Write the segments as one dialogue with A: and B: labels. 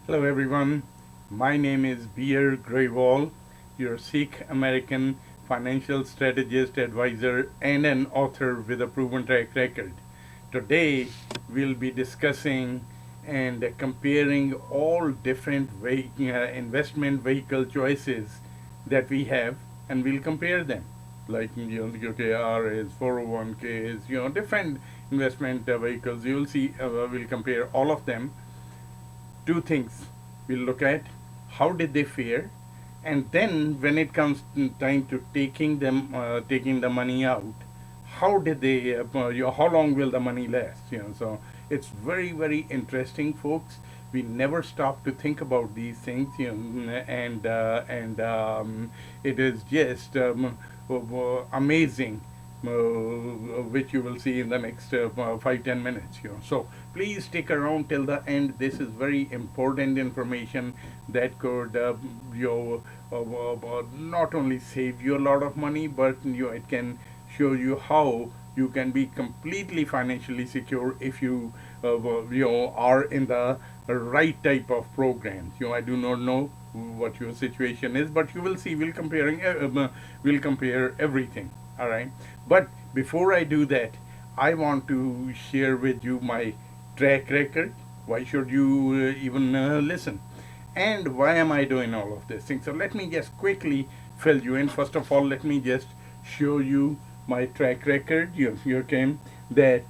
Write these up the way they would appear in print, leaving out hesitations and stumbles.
A: Hello everyone, my name is Beer Graywall, your Sikh American financial strategist, advisor, and an author with a proven track record. Today we'll be discussing and comparing all different investment vehicle choices that we have, and we'll compare them. Like OKRs, 401ks, different investment vehicles. You'll see, we'll compare all of them. Two things we'll look at: how did they fare, and then when it comes time to taking the money out, how did they how long will the money last, so it's very interesting, folks. We never stop to think about these things, and it is just amazing, which you will see in the next 5-10 minutes. So please stick around till the end. This is very important information that could not only save you a lot of money, but it can show you how you can be completely financially secure if you are in the right type of programs. I do not know what your situation is, but you will see. We'll compare everything. All right. But before I do that, I want to share with you my track record. Why should you even listen? And why am I doing all of this thing? So let me just quickly fill you in. First of all, let me just show you my track record. You came that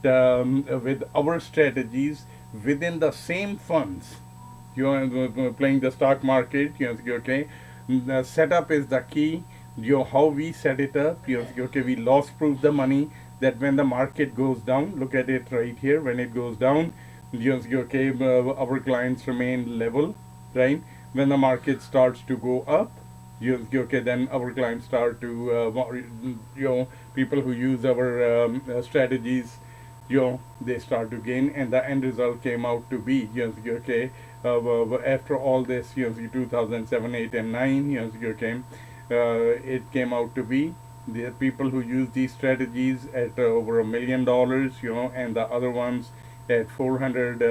A: with our strategies within the same funds, playing the stock market. Okay, the setup is the key. How we set it up. Okay, we loss proof the money, that when the market goes down, look at it right here. When it goes down, okay, our clients remain level, right? When the market starts to go up, okay, then our clients start to people who use our strategies, they start to gain, and the end result came out to be, okay, after all this, 2007, 8, and 9, okay, it came out to be the people who use these strategies at over $1 million, and the other ones at 400,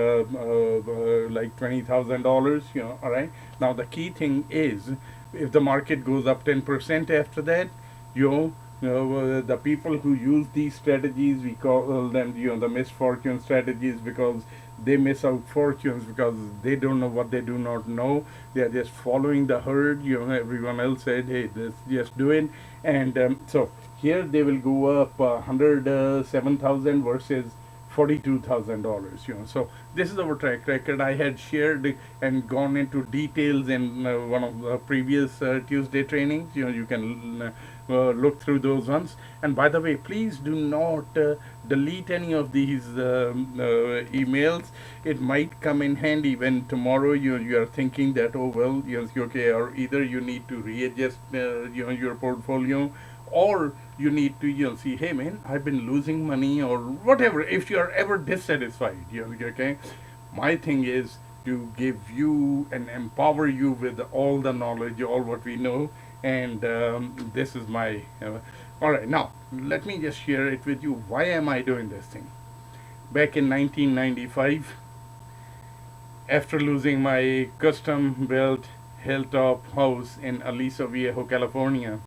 A: like $20,000, all right. Now the key thing is, if the market goes up 10% after that, the people who use these strategies, we call them, the misfortune strategies, because they miss out fortunes because they don't know what they do not know. They are just following the herd. Everyone else said, hey, this just do it, and so here they will go up 107,000 versus $42,000. So this is our track record. I had shared and gone into details in one of the previous Tuesday trainings. You can look through those ones. And by the way, please do not delete any of these emails. It might come in handy when tomorrow you are thinking that, oh well, okay, or either you need to readjust your portfolio, or you need to see, hey man, I've been losing money, or whatever. If you are ever dissatisfied, okay, my thing is to give you and empower you with all the knowledge, all what we know, and this is my all right. Now let me just share it with you. Why am I doing this thing? Back in 1995, after losing my custom built hilltop house in Aliso Viejo, California,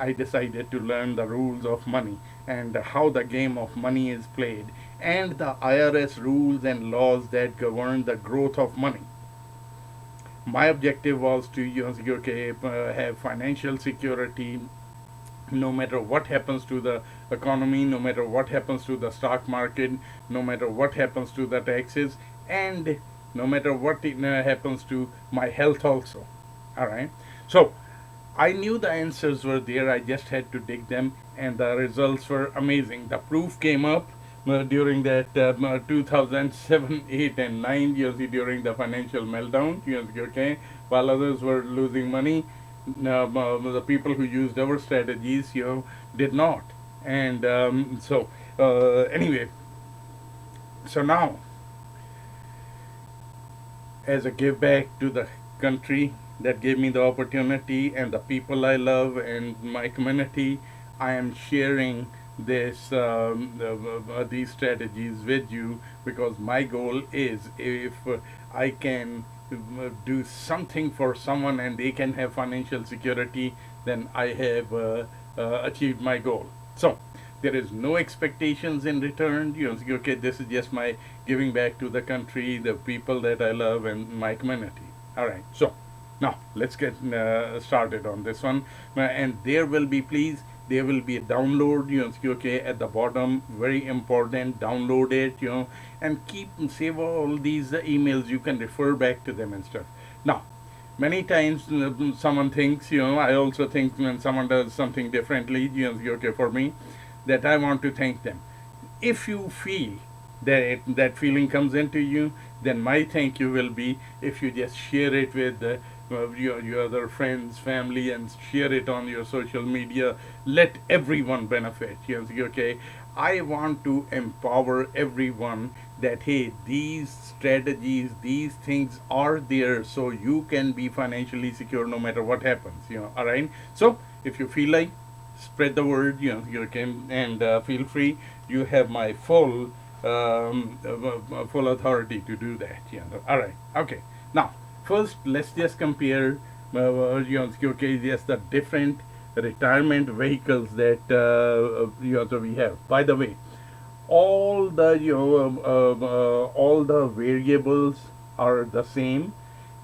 A: I decided to learn the rules of money and how the game of money is played, and the IRS rules and laws that govern the growth of money. My objective was to okay, have financial security no matter what happens to the economy, no matter what happens to the stock market, no matter what happens to the taxes, and no matter what happens to my health also. All right. So I knew the answers were there. I just had to dig them, and the results were amazing. The proof came up during that 2007, 8, and 9 years, during the financial meltdown. Okay, while others were losing money, the people who used our strategies, did not. And anyway, so now, as a give back to the country that gave me the opportunity, and the people I love, and my community, I am sharing these strategies with you, because my goal is, if I can do something for someone and they can have financial security, then I have achieved my goal. So there is no expectations in return. Okay, this is just my giving back to the country, the people that I love, and my community. All right, so now let's get started on this one. And there will be, please, there will be a download, okay, at the bottom, very important. Download it, and keep save all these emails. You can refer back to them and stuff. Now, many times someone thinks, I also think when someone does something differently, okay, for me, that I want to thank them. If you feel that feeling comes into you, then my thank you will be if you just share it with your other friends, family, and share it on your social media. Let everyone benefit. Okay, I want to empower everyone that, hey, these strategies, these things are there, so you can be financially secure no matter what happens. All right. So if you feel like, spread the word. You can, and feel free. You have my full full authority to do that. All right. Okay. Now, first, let's just compare. Okay, just the different retirement vehicles that we have. By the way, all the variables are the same.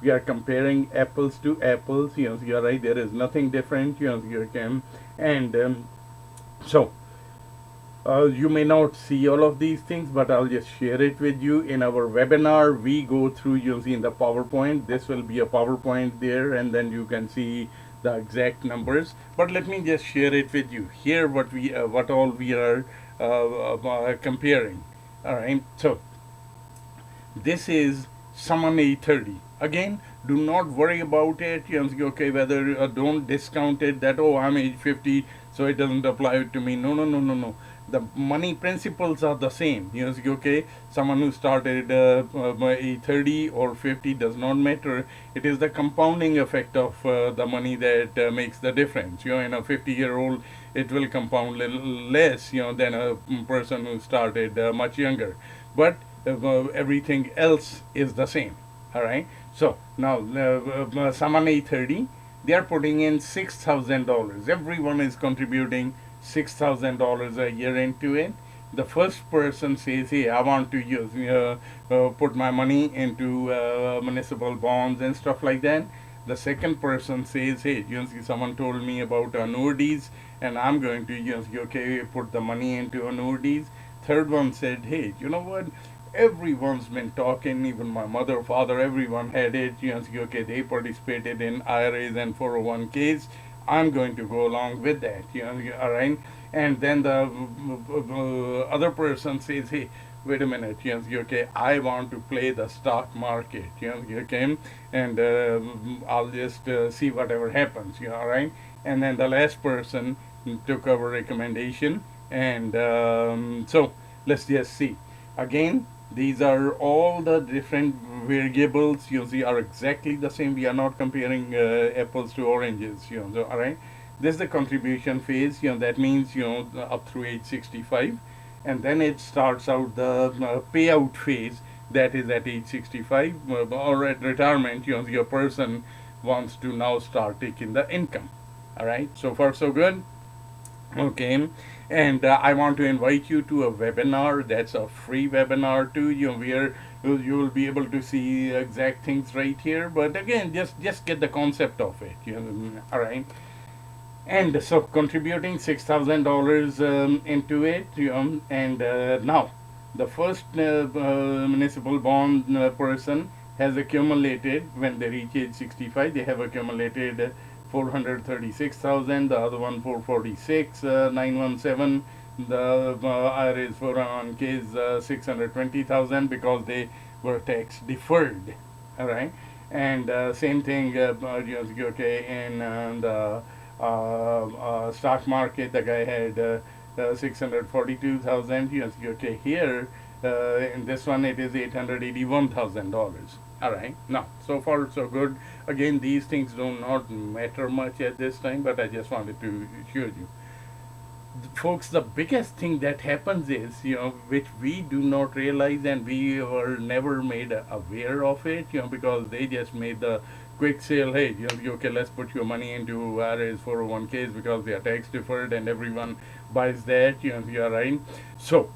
A: We are comparing apples to apples. You're right. There is nothing different. You can, and so you may not see all of these things, but I'll just share it with you. In our webinar, we go through, you'll see in the PowerPoint. This will be a PowerPoint there, and then you can see the exact numbers. But let me just share it with you here. What all we are comparing. All right. So this is Summon A30. Again, do not worry about it. Okay, whether don't discount it that, oh, I'm age 50, so it doesn't apply to me. No, no, no, no, no. The money principles are the same. Okay, someone who started age 30 or 50 does not matter. It is the compounding effect of the money that makes the difference. In a 50-year-old, it will compound little less, than a person who started much younger. But everything else is the same. All right. So now, Saman A30, they are putting in $6,000. Everyone is contributing $6,000 a year into it. The first person says, "Hey, I want to use put my money into municipal bonds and stuff like that." The second person says, "Hey, someone told me about annuities, and I'm going to put the money into annuities." Third one said, "Hey, you know what? Everyone's been talking, even my mother, father, everyone had it. Okay, they participated in IRAs and 401ks. I'm going to go along with that. All right." And then the other person says, "Hey, wait a minute, okay, I want to play the stock market, okay, and I'll just see whatever happens, all right." And then the last person took our recommendation, and so let's just see. Again, these are all the different variables, are exactly the same. We are not comparing apples to oranges, so, all right. This is the contribution phase, that means, up through age 65. And then it starts out the payout phase, that is at age 65, or at retirement, your person wants to now start taking the income. All right, so far so good. Okay, and I want to invite you to a webinar. That's a free webinar too. Where you will be able to see exact things right here. But again, just get the concept of it. All right. And so contributing $6,000 into it, and now the first municipal bond person has accumulated, when they reach age 65, they have accumulated 436,000. The other one 446, 917. The IRA is 401k is 620,000 because they were tax deferred. All right, and same thing. Okay, in the stock market, the guy had 642,000. Okay, here in this one it is $881,000. All right, now so far so good. Again, these things do not matter much at this time, but I just wanted to show you. folks, the biggest thing that happens is, which we do not realize, and we were never made aware of it, because they just made the quick sale. Hey, okay, let's put your money into IRAs, 401ks, because they are tax deferred and everyone buys that, you're right. So,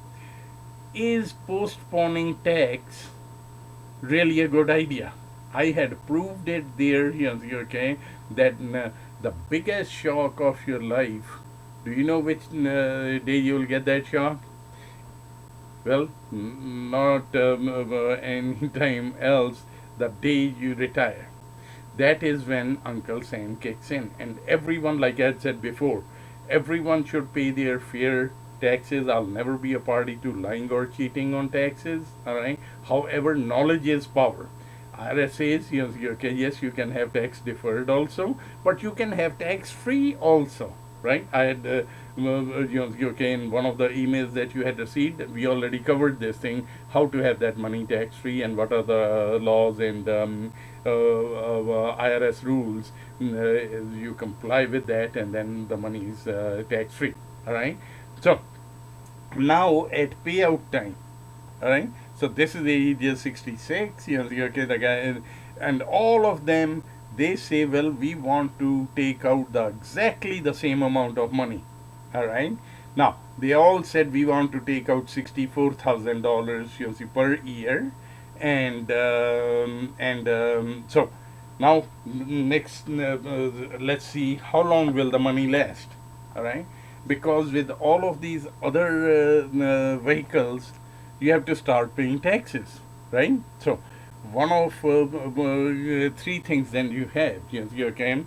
A: is postponing tax really a good idea? I had proved it there, okay, that the biggest shock of your life, do you know which day you will get that shock? Well, not any time else, the day you retire. That is when Uncle Sam kicks in. And everyone, like I had said before, everyone should pay their fair taxes. I'll never be a party to lying or cheating on taxes. All right. However, knowledge is power. IRS says, okay, yes, you can have tax deferred also, but you can have tax free also, right? I had, okay, in one of the emails that you had received, we already covered this thing, how to have that money tax free and what are the laws and IRS rules. You comply with that, and then the money is tax free. All right. So now at payout time, all right. So this is the age is 66. Okay, the guy, and all of them, they say, well, we want to take out the exactly the same amount of money. All right. Now they all said we want to take out $64,000, per year, and so now next, let's see how long will the money last. All right, because with all of these other vehicles, you have to start paying taxes, right? So one of three things then you have, you can.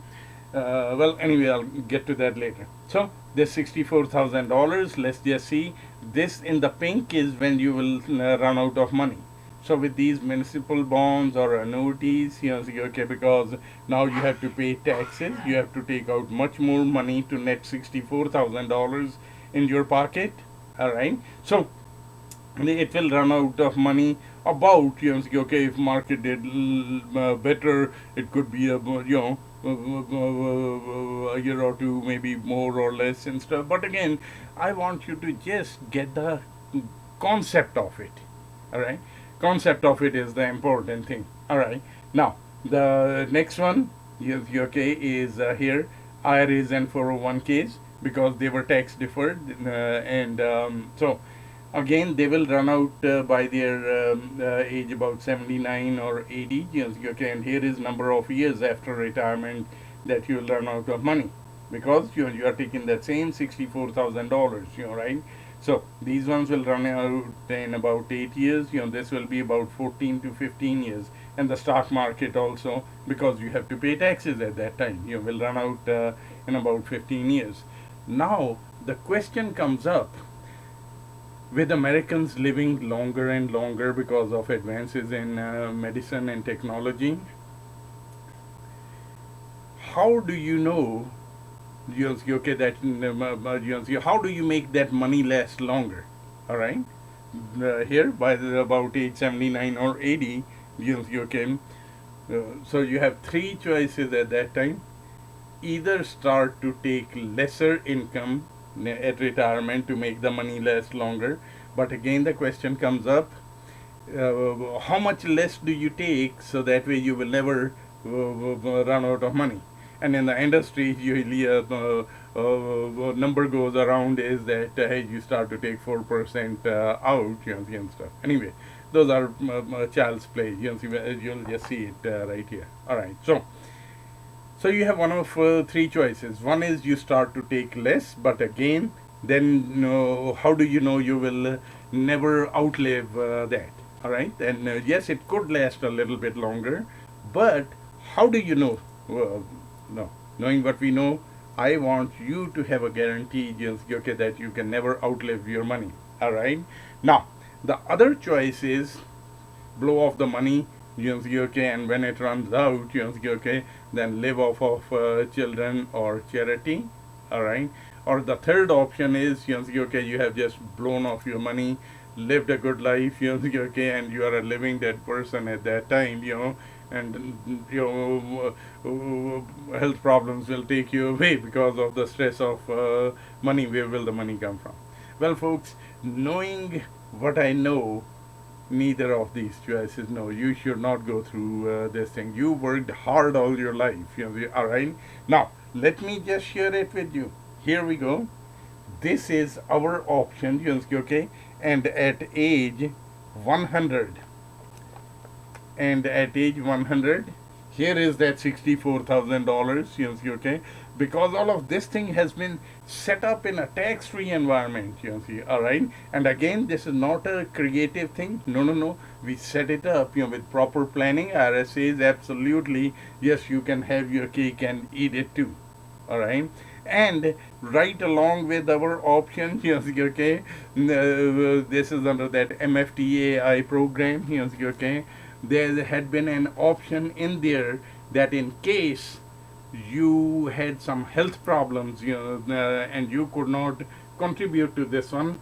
A: Well, anyway, I'll get to that later. So this $64,000. Let's just see. This in the pink is when you will run out of money. So with these municipal bonds or annuities, okay, because now you have to pay taxes, you have to take out much more money to net $64,000 in your pocket. All right. So it will run out of money about, okay, if market did better, it could be a year or two, maybe more or less and stuff. But again, I want you to just get the concept of it. All right, concept of it is the important thing. All right, now the next one, okay, is here, IRAs and 401ks, because they were tax deferred, and so again they will run out by their age about 79 or 80. Okay, and here is number of years after retirement that you will run out of money, because you are taking that same $64,000, right? So these ones will run out in about 8 years. This will be about 14 to 15 years, and the stock market also, because you have to pay taxes at that time, will run out in about 15 years. Now the question comes up, with Americans living longer and longer because of advances in medicine and technology, how do you know, okay, that how do you make that money last longer? All right, here by about age 79 or 80, you can. So you have three choices at that time. Either start to take lesser income at retirement to make the money last longer, but again the question comes up, how much less do you take so that way you will never run out of money? And in the industry, usually number goes around is that hey, you start to take 4% out, and stuff. Anyway, those are child's play. You'll just see it right here. All right, so you have one of three choices. One is you start to take less, but again, then how do you know you will never outlive that? All right, and yes, it could last a little bit longer, but how do you know? No, knowing what we know, I want you to have a guarantee, okay, that you can never outlive your money. All right. Now, the other choice is blow off the money, okay, and when it runs out, okay, then live off of children or charity. All right. Or the third option is, okay, you have just blown off your money, lived a good life, okay, and you are a living dead person at that time, and health problems will take you away because of the stress of money. Where will the money come from? Well, folks, knowing what I know, neither of these choices. No, you should not go through this thing. You worked hard all your life. All right. Now, let me just share it with you. Here we go. This is our option, okay? And at age 100, and at age 100, here is that $64,000, okay? Because all of this thing has been set up in a tax-free environment, all right? And again, this is not a creative thing. No, no, no. We set it up, with proper planning. IRS says absolutely, yes, you can have your cake and eat it too, all right? And right along with our option, okay, this is under that MFTAI program, okay, there had been an option in there that in case you had some health problems, and you could not contribute to this one,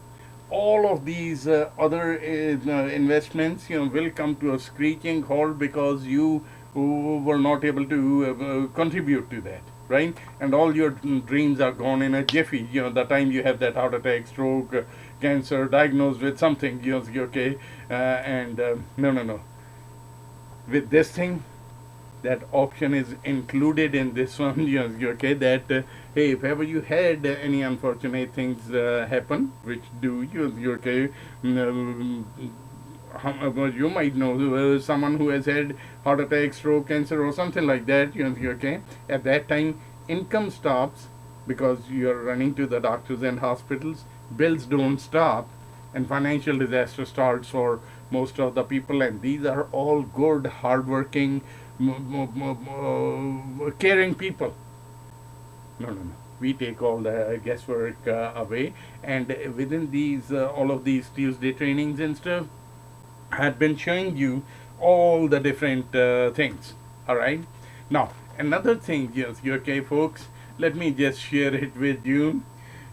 A: all of these other investments, will come to a screeching halt because you were not able to contribute to that, right? And all your dreams are gone in a jiffy. The time you have that heart attack, stroke, cancer, diagnosed with something, okay, and no, no, no. With this thing, that option is included in this one, okay, that hey, if ever you had any unfortunate things happen, which do okay, you might know someone who has had heart attack, stroke, cancer, or something like that, okay, at that time income stops because you are running to the doctors and hospitals, bills don't stop, and financial disaster starts for most of the people. And these are all good, hardworking, caring people. No, no, no. We take all the guesswork away. And within these, all of these Tuesday trainings and stuff, had been showing you all the different things. All right. Now, another thing, yes, okay, folks, let me just share it with you.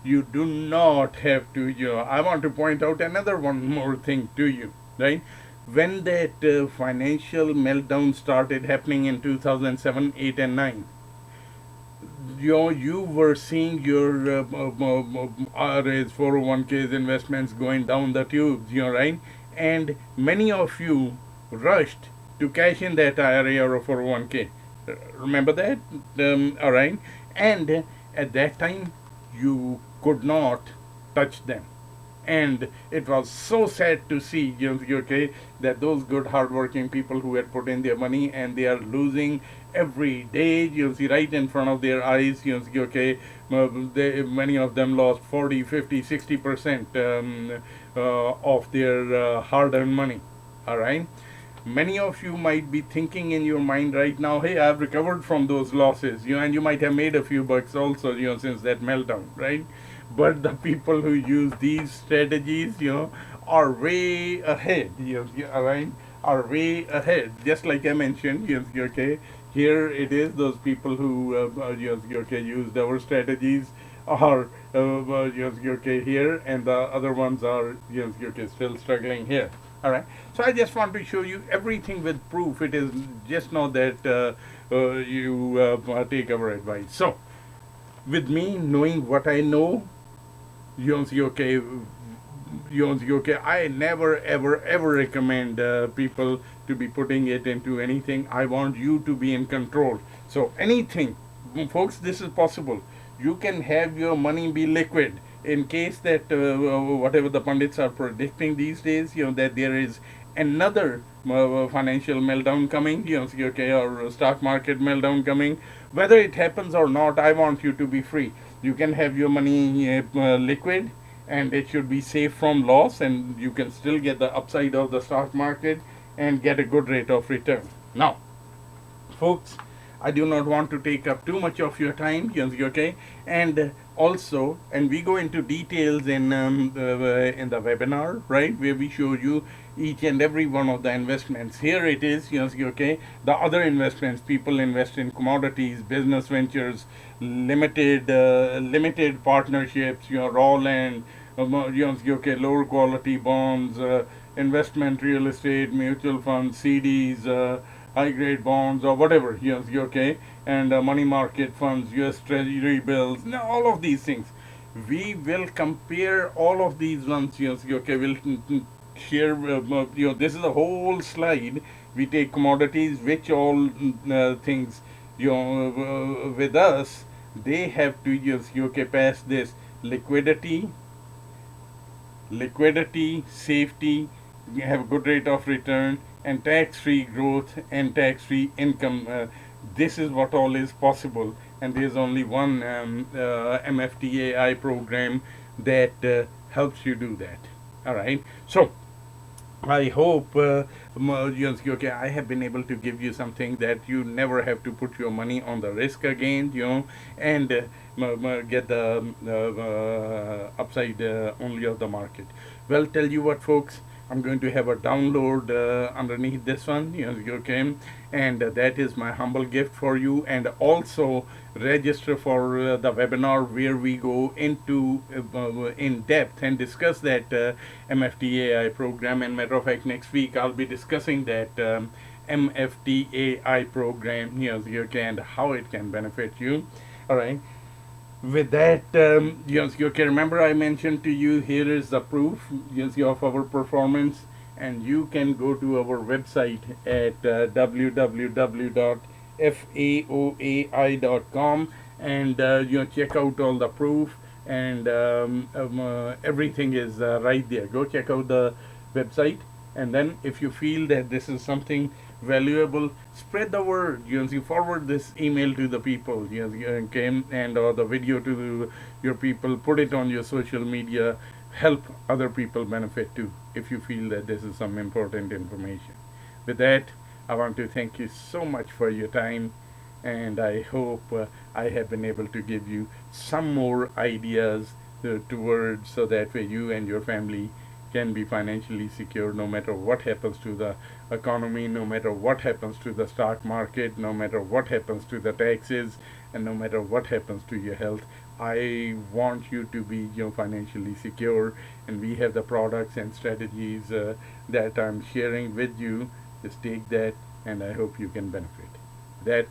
A: You do not have to, I want to point out another one more thing to you, right? When that financial meltdown started happening in 2007, 8, and 9, you were seeing your IRAs, 401ks, investments going down the tubes, right? And many of you rushed to cash in that IRA or a 401k. Remember that? All right. And at that time, you could not touch them. And it was so sad to see, okay, that those good hardworking people who had put in their money and they are losing every day, right in front of their eyes, okay, many of them lost 40, 50, 60% of their hard-earned money, all right? Many of you might be thinking in your mind right now, hey, I've recovered from those losses, and you might have made a few bucks also, since that meltdown, right? But the people who use these strategies, are way ahead, all right? Are way ahead. Just like I mentioned, okay, here it is, those people who, okay, used our strategies are, okay, here, and the other ones are, okay, still struggling here. All right. So I just want to show you everything with proof. It is just not that you take our advice. So, with me knowing what I know, okay, okay, I never ever recommend people to be putting it into anything. I want you to be in control. So anything, folks, this is possible. You can have your money be liquid in case that whatever the pundits are predicting these days, that there is another financial meltdown coming, okay, or stock market meltdown coming. Whether it happens or not, I want you to be free. You can have your money liquid, and it should be safe from loss, and you can still get the upside of the stock market and get a good rate of return. Now, folks, I do not want to take up too much of your time, okay? And also, and we go into details in the webinar, right, where we show you each and every one of the investments. Here it is, okay? The other investments, people invest in commodities, business ventures, limited partnerships, raw land, okay, lower quality bonds, investment real estate, mutual funds, CDs, high grade bonds, or whatever, okay, and money market funds, US Treasury bills, all of these things. We will compare all of these ones, okay, we'll share, this is a whole slide. We take commodities, which all things, with us, they have to okay, pass this liquidity, safety, have good rate of return, and tax-free growth and tax-free income. This is what all is possible, and there is only one MFTAI program that helps you do that. All right. So I hope, okay, I have been able to give you something that you never have to put your money on the risk again, and get the upside only of the market. Well, tell you what, folks, I'm going to have a download underneath this one, okay, and that is my humble gift for you. And also register for the webinar where we go into in depth and discuss that MFTAI program. And matter of fact, next week I'll be discussing that MFTAI program, okay, and how it can benefit you. All right. With that, okay, remember I mentioned to you, here is the proof, of our performance, and you can go to our website at www.faoai.com, and check out all the proof, and everything is right there. Go check out the website, and then if you feel that this is something valuable, spread the word. You forward this email to the people, okay, and or the video to your people. Put it on your social media. Help other people benefit too, if you feel that this is some important information. With that, I want to thank you so much for your time, and I hope I have been able to give you some more ideas towards, so that way you and your family can be financially secure no matter what happens to the economy, no matter what happens to the stock market, no matter what happens to the taxes, and no matter what happens to your health. I want you to be financially secure, and we have the products and strategies that I'm sharing with you. Just take that, and I hope you can benefit. That,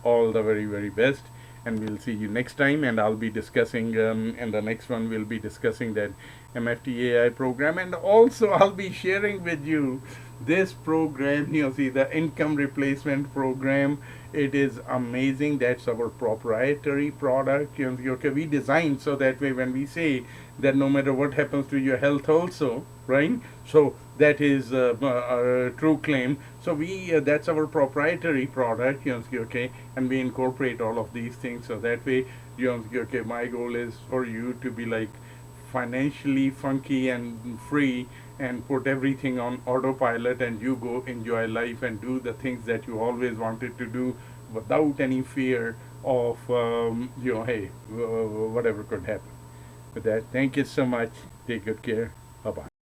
A: all the very, very best, and we'll see you next time. And I'll be discussing, and the next one we'll be discussing that MFTAI program, and also I'll be sharing with you this program, see, the income replacement program. It is amazing. That's our proprietary product, okay, we designed so that way when we say that no matter what happens to your health also, right? So that is a true claim. So we that's our proprietary product, okay, and we incorporate all of these things, so that way, okay, my goal is for you to be like financially funky and free, and put everything on autopilot, and you go enjoy life and do the things that you always wanted to do without any fear of hey, whatever could happen. With that, thank you so much. Take good care. Bye bye.